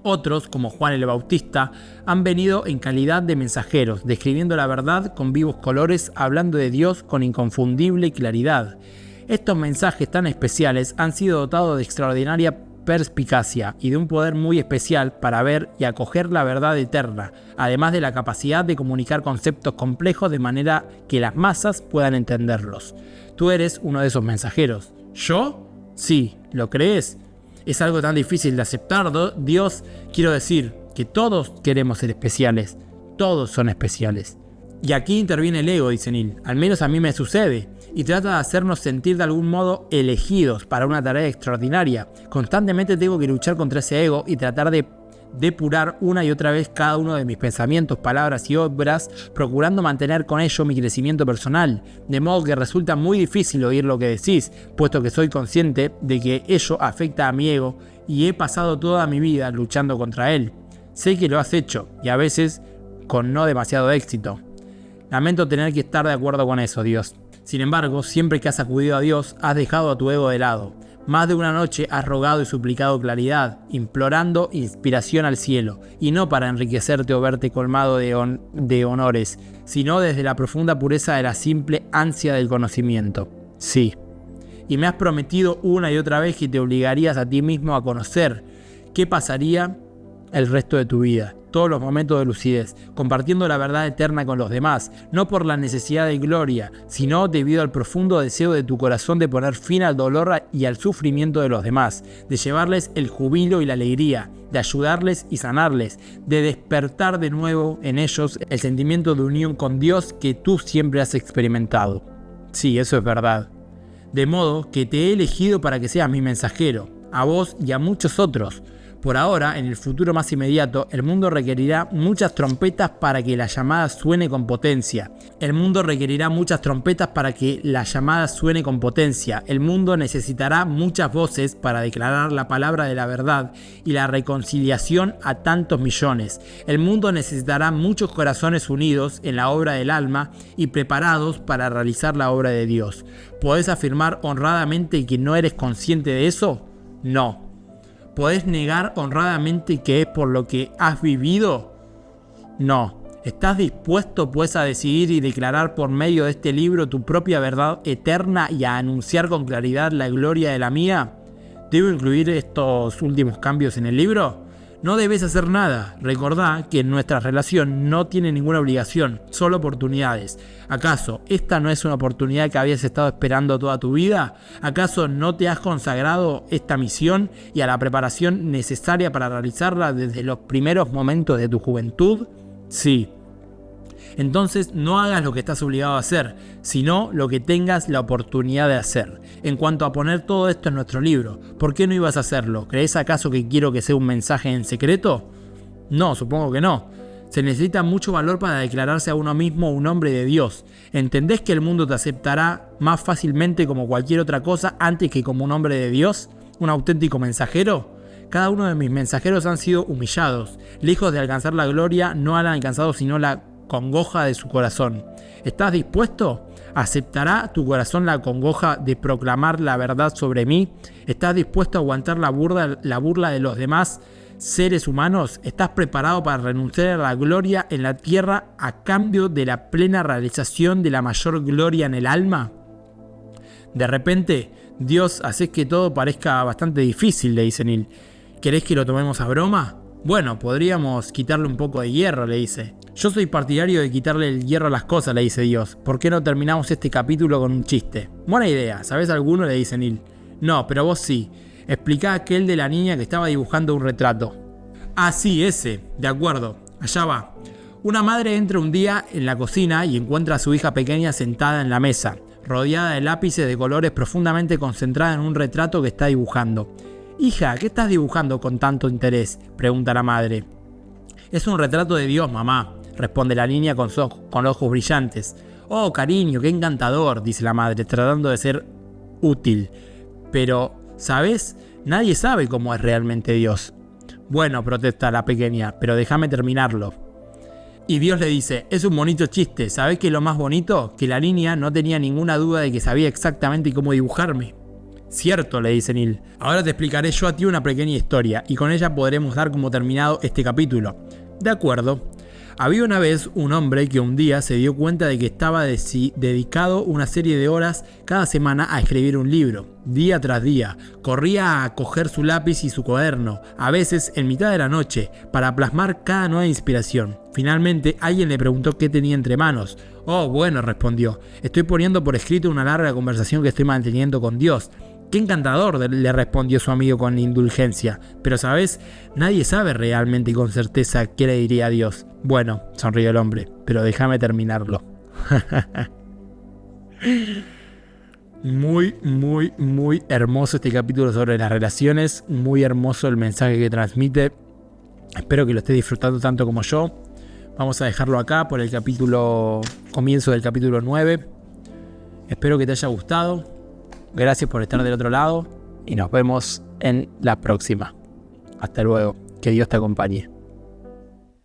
Otros, como Juan el Bautista, han venido en calidad de mensajeros, describiendo la verdad con vivos colores, hablando de Dios con inconfundible claridad. Estos mensajes tan especiales han sido dotados de extraordinaria perspicacia y de un poder muy especial para ver y acoger la verdad eterna, además de la capacidad de comunicar conceptos complejos de manera que las masas puedan entenderlos. Tú eres uno de esos mensajeros. ¿Yo? Sí, ¿lo crees? Es algo tan difícil de aceptar, Dios. Quiero decir que todos queremos ser especiales. Todos son especiales. Y aquí interviene el ego, dice Neil. Al menos a mí me sucede. Y trata de hacernos sentir de algún modo elegidos para una tarea extraordinaria. Constantemente tengo que luchar contra ese ego y tratar de depurar una y otra vez cada uno de mis pensamientos, palabras y obras, procurando mantener con ello mi crecimiento personal, de modo que resulta muy difícil oír lo que decís, puesto que soy consciente de que ello afecta a mi ego y he pasado toda mi vida luchando contra él. Sé que lo has hecho, y a veces con no demasiado éxito. Lamento tener que estar de acuerdo con eso, Dios. Sin embargo, siempre que has acudido a Dios, has dejado a tu ego de lado. Más de una noche has rogado y suplicado claridad, implorando inspiración al cielo, y no para enriquecerte o verte colmado de honores, sino desde la profunda pureza de la simple ansia del conocimiento. Sí. Y me has prometido una y otra vez que te obligarías a ti mismo a conocer qué pasaría el resto de tu vida, todos los momentos de lucidez, compartiendo la verdad eterna con los demás, no por la necesidad de gloria, sino debido al profundo deseo de tu corazón de poner fin al dolor y al sufrimiento de los demás, de llevarles el júbilo y la alegría, de ayudarles y sanarles, de despertar de nuevo en ellos el sentimiento de unión con Dios que tú siempre has experimentado. Sí, eso es verdad. De modo que te he elegido para que seas mi mensajero, a vos y a muchos otros. Por ahora, en el futuro más inmediato, el mundo requerirá muchas trompetas para que la llamada suene con potencia. El mundo requerirá muchas trompetas para que la llamada suene con potencia. El mundo necesitará muchas voces para declarar la palabra de la verdad y la reconciliación a tantos millones. El mundo necesitará muchos corazones unidos en la obra del alma y preparados para realizar la obra de Dios. ¿Podés afirmar honradamente que no eres consciente de eso? No. ¿Podés negar honradamente que es por lo que has vivido? No. ¿Estás dispuesto pues a decidir y declarar por medio de este libro tu propia verdad eterna y a anunciar con claridad la gloria de la mía? ¿Debo incluir estos últimos cambios en el libro? No debes hacer nada. Recordá que nuestra relación no tiene ninguna obligación, solo oportunidades. ¿Acaso esta no es una oportunidad que habías estado esperando toda tu vida? ¿Acaso no te has consagrado esta misión y a la preparación necesaria para realizarla desde los primeros momentos de tu juventud? Sí. Entonces no hagas lo que estás obligado a hacer, sino lo que tengas la oportunidad de hacer. En cuanto a poner todo esto en nuestro libro, ¿por qué no ibas a hacerlo? ¿Crees acaso que quiero que sea un mensaje en secreto? No, supongo que no. Se necesita mucho valor para declararse a uno mismo un hombre de Dios. ¿Entendés que el mundo te aceptará más fácilmente como cualquier otra cosa antes que como un hombre de Dios? ¿Un auténtico mensajero? Cada uno de mis mensajeros han sido humillados. Lejos de alcanzar la gloria, no han alcanzado sino la congoja de su corazón. ¿Estás dispuesto? ¿Aceptará tu corazón la congoja de proclamar la verdad sobre mí? ¿Estás dispuesto a aguantar la burla de los demás seres humanos? ¿Estás preparado para renunciar a la gloria en la tierra a cambio de la plena realización de la mayor gloria en el alma? De repente, Dios hace que todo parezca bastante difícil, le dice Neil. ¿Querés que lo tomemos a broma? Bueno, podríamos quitarle un poco de hierro, le dice. Yo soy partidario de quitarle el hierro a las cosas, le dice Dios. ¿Por qué no terminamos este capítulo con un chiste? Buena idea, ¿sabes alguno? Le dice Neil. No, pero vos sí. Explicá aquel de la niña que estaba dibujando un retrato. Ah, sí, ese. De acuerdo. Allá va. Una madre entra un día en la cocina y encuentra a su hija pequeña sentada en la mesa, rodeada de lápices de colores, profundamente concentrada en un retrato que está dibujando. «Hija, ¿qué estás dibujando con tanto interés?», pregunta la madre. «Es un retrato de Dios, mamá», responde la niña con ojos brillantes. «Oh, cariño, qué encantador», dice la madre, tratando de ser útil. «Pero, ¿sabes? Nadie sabe cómo es realmente Dios». «Bueno», protesta la pequeña, «pero déjame terminarlo». Y Dios le dice: «Es un bonito chiste, ¿sabés qué es lo más bonito? Que la niña no tenía ninguna duda de que sabía exactamente cómo dibujarme». «Cierto», le dice Neil. «Ahora te explicaré yo a ti una pequeña historia y con ella podremos dar como terminado este capítulo». «De acuerdo». Había una vez un hombre que un día se dio cuenta de que estaba dedicado una serie de horas cada semana a escribir un libro, día tras día. Corría a coger su lápiz y su cuaderno, a veces en mitad de la noche, para plasmar cada nueva inspiración. Finalmente, alguien le preguntó qué tenía entre manos. «Oh, bueno», respondió, «estoy poniendo por escrito una larga conversación que estoy manteniendo con Dios». «Qué encantador», le respondió su amigo con indulgencia. «Pero, ¿sabes? Nadie sabe realmente y con certeza qué le diría a Dios». «Bueno», sonrió el hombre, «pero déjame terminarlo». Muy, muy, muy hermoso este capítulo sobre las relaciones. Muy hermoso el mensaje que transmite. Espero que lo estés disfrutando tanto como yo. Vamos a dejarlo acá por el comienzo del capítulo 9. Espero que te haya gustado. Gracias por estar del otro lado y nos vemos en la próxima. Hasta luego. Que Dios te acompañe.